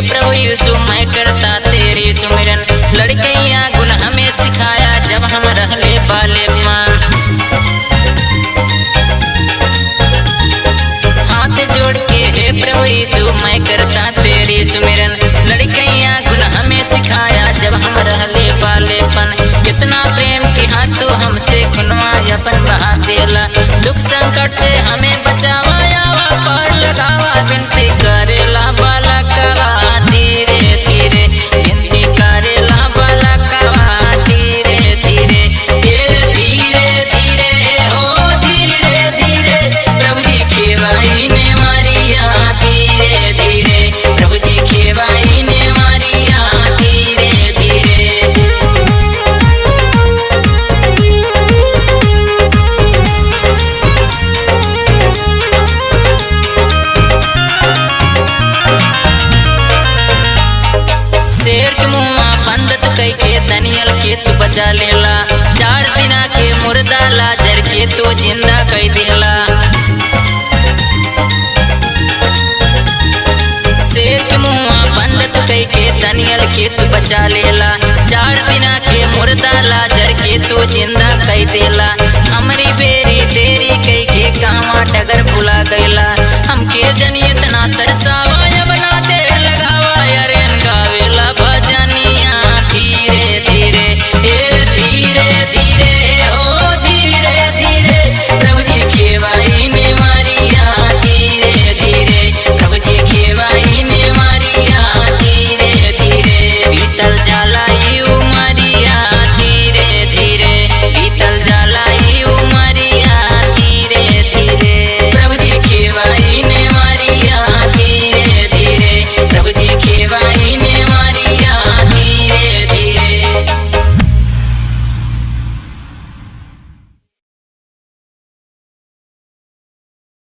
प्रभु यीशु मैं करता तेरी सुमिरन। लड़कैया गुण हमें सिखाया जब हम रहले बालेपन। हाथ जोड़ के हे प्रभु यीशु मैं करता तेरी सुमिरन। लड़कैया गुण हमें सिखाया जब हम रहले बालेपन। कितना प्रेम की हाथ तू हमसे खुनवा अपन बहा देला। दुख संकट से हमें बचावा आवा पार लगावा विनती करेला बालकवा धीरे धीरे। विनती करेला बालकवा धीरे धीरे। धीरे धीरे ओ धीरे धीरे प्रभु जी खेवाई ने मारिया धीरे धीरे। प्रभु जी खेवाई ने मारिया धीरे धीरे। शेर के मुँह बंद तो कई के दनियल के तू बचा लेला। 4 दिना के मुर्दा लाजर के तू जिंदा कई देला। शेर के मुँह बंद तो कई के दनियल के तू बचा लेला। 4 दिना के मुर्दा लाजर के तू जिंदा कई देला। हमरी बेरी देरी कई के कहवा डगर भुला गईला।